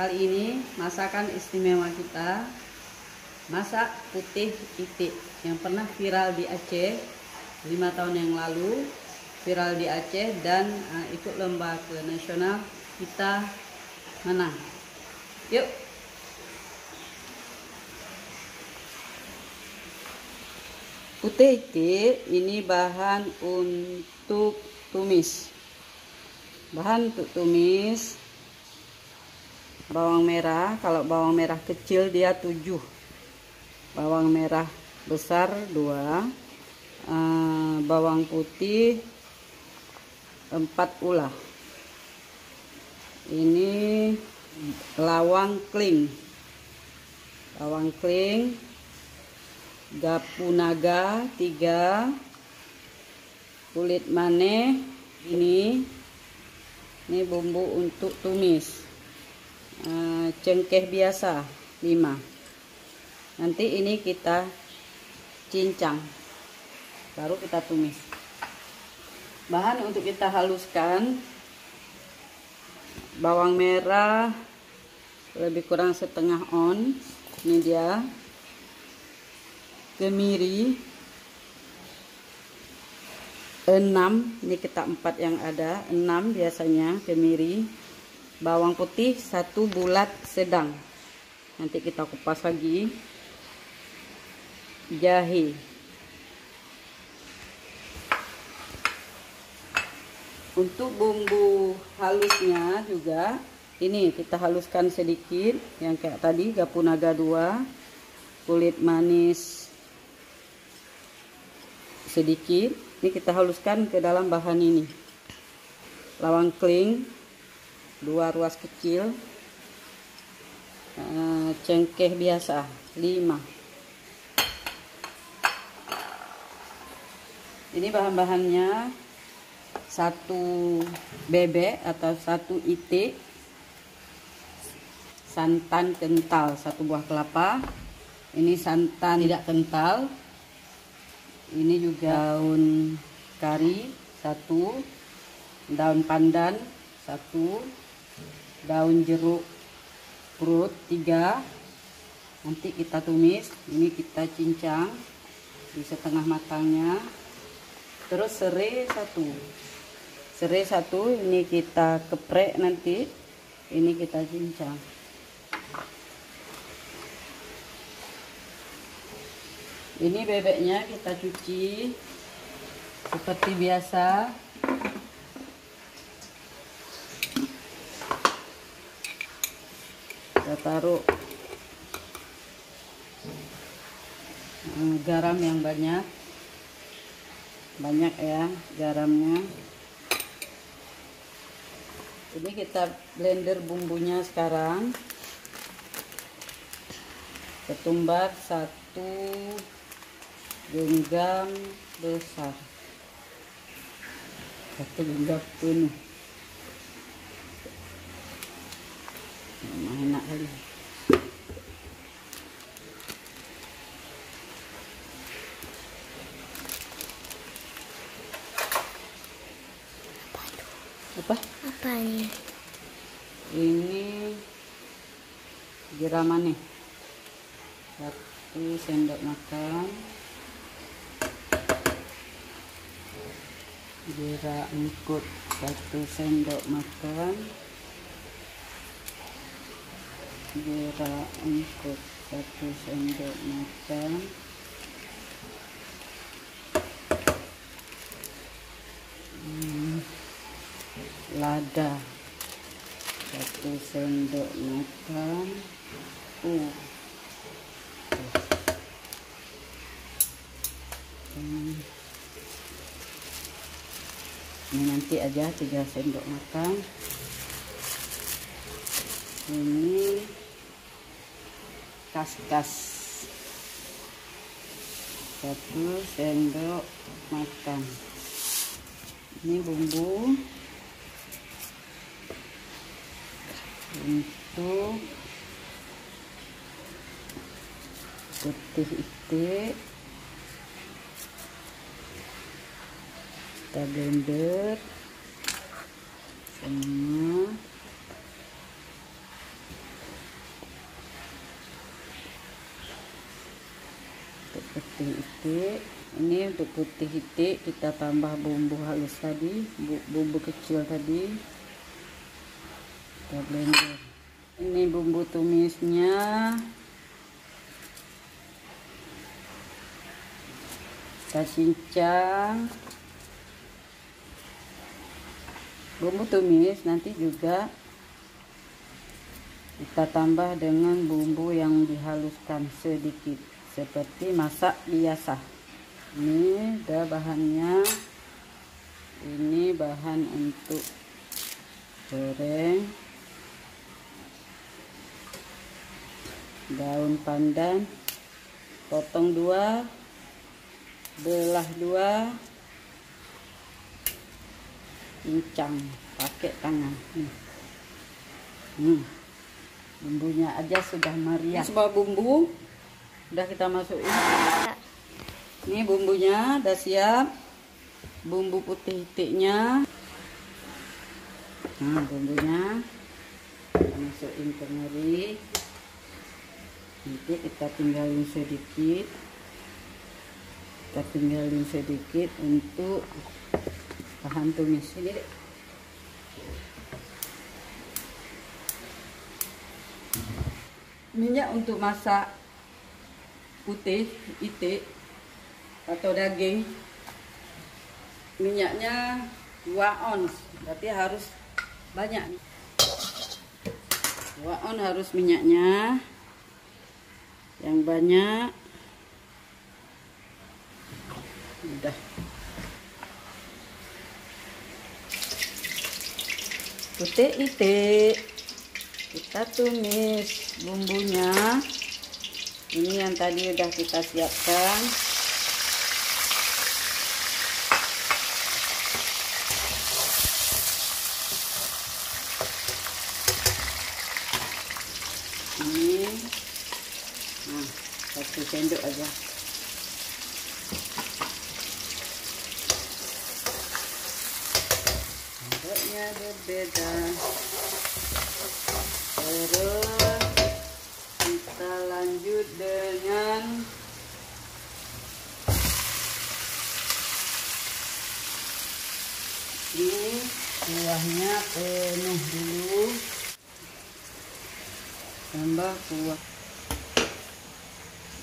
Kali ini masakan istimewa kita, masak putih itik yang pernah viral di Aceh 5 tahun yang lalu, viral di Aceh dan ikut lomba ke nasional, kita menang. Yuk. Putih itik ini bahan untuk tumis. Bahan untuk tumis: bawang merah, kalau bawang merah kecil dia 7, bawang merah besar 2, bawang putih 4 ulah. Ini lawang kling, gapu naga 3, kulit mane ini bumbu untuk tumis. Cengkeh biasa 5. Nanti ini kita cincang, baru kita tumis. Bahan untuk kita haluskan: bawang merah lebih kurang setengah on, ini dia. Kemiri 6, ini kita 4 yang ada, 6 biasanya kemiri. Bawang putih 1 bulat sedang, nanti kita kupas lagi. Jahe. Untuk bumbu halusnya juga ini kita haluskan sedikit, yang kayak tadi, gapu naga 2, kulit manis sedikit, ini kita haluskan ke dalam bahan ini. Lawang kling 2 ruas kecil, cengkeh biasa 5. Ini bahan-bahannya: 1 bebek atau 1 itik, santan kental 1 buah kelapa, ini santan tidak kental, ini juga daun kari 1, daun pandan 1, daun jeruk purut 3. Nanti kita tumis, ini kita cincang di setengah matangnya. Terus serai 1, ini kita keprek, nanti ini kita cincang. Ini bebeknya kita cuci seperti biasa. Kita taruh garam yang banyak ya garamnya. Ini kita blender bumbunya sekarang. Ketumbar 1 genggam besar, 1 genggam penuh. Enak kali. Apa ini? Ini garam nih, 1 sendok makan. Gula engkut 1 sendok makan. Gula engkut 1 sendok makan. Lada 1 sendok makan. Ini nanti aja 3 sendok makan. Ini kaskas 1 sendok makan. Ini bumbu untuk putih itik. Kita blender semua. putih itik. Ini untuk putih itik kita tambah bumbu halus tadi, bumbu kecil tadi, kita blender. Ini bumbu tumisnya, kita cincang. Bumbu tumis nanti juga kita tambah dengan bumbu yang dihaluskan sedikit seperti masak biasa. Ini udah bahannya. Ini bahan untuk goreng. Daun pandan potong 2, belah 2, cincang pakai tangan. Bumbunya aja sudah meriah. Semua bumbu udah kita masukin. Ini bumbunya udah siap. Bumbu putih itiknya. Nah, bumbunya kita masukin kemari. Nanti kita tinggalin sedikit. Kita tinggalin sedikit untuk bahan tumis ini deh. Minyak untuk masak putih itik atau daging, minyaknya 2 ons, berarti harus banyak. 2 ons harus minyaknya yang banyak. Udah. Putih itik kita tumis bumbunya. Ini yang tadi udah kita siapkan. Ini, nah, 1 sendok aja. Sendoknya berbeda. Terus kita lanjut dengan ini, kuahnya penuh dulu, tambah kuah.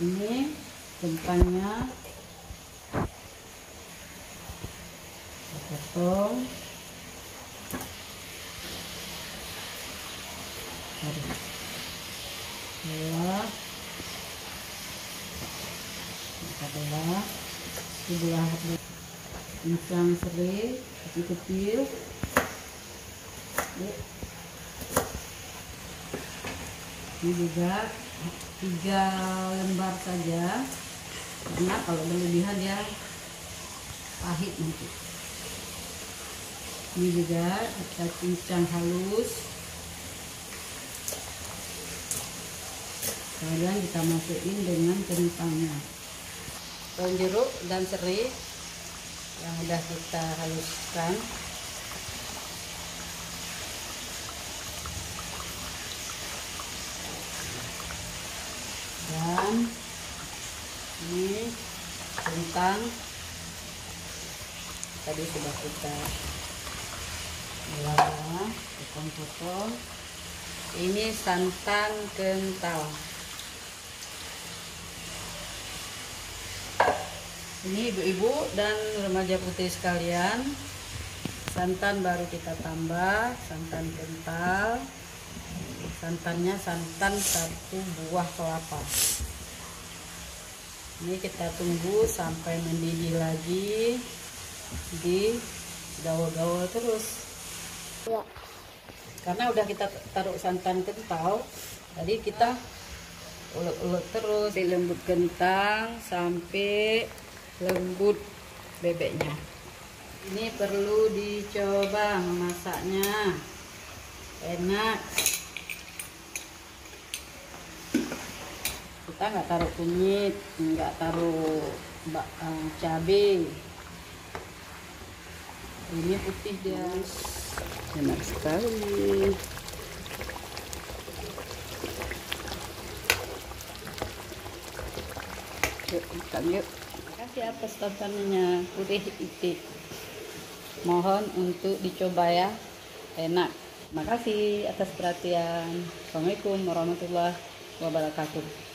Ini kentangnya potong, belah, kita belah, dibelah cincang serai kecil-kecil. Ini juga 3 lembar saja, karena kalau berlebihan ya pahit nanti. Ini juga kita cincang halus. Kemudian kita masukin dengan kentangnya, daun jeruk dan serai yang udah kita haluskan. Dan ini kentang tadi sudah kita belah, potong-potong. Ini santan kental. Ini ibu-ibu dan remaja putih sekalian, santan baru kita tambah, santan kental. Santannya santan 1 buah kelapa. Ini kita tunggu sampai mendidih lagi, di gaul-gaul terus ya. Karena udah kita taruh santan kental, tadi kita ulek-ulek terus, lembut kentang sampai lembut bebeknya. Ini perlu dicoba memasaknya, enak. Kita nggak taruh kunyit, nggak taruh cabai. Ini putih dia, enak sekali. Yuk. makan yuk. Terima kasih atas tontonannya putih itik. Mohon untuk dicoba ya, enak. Terima kasih atas perhatian. Assalamualaikum warahmatullahi wabarakatuh.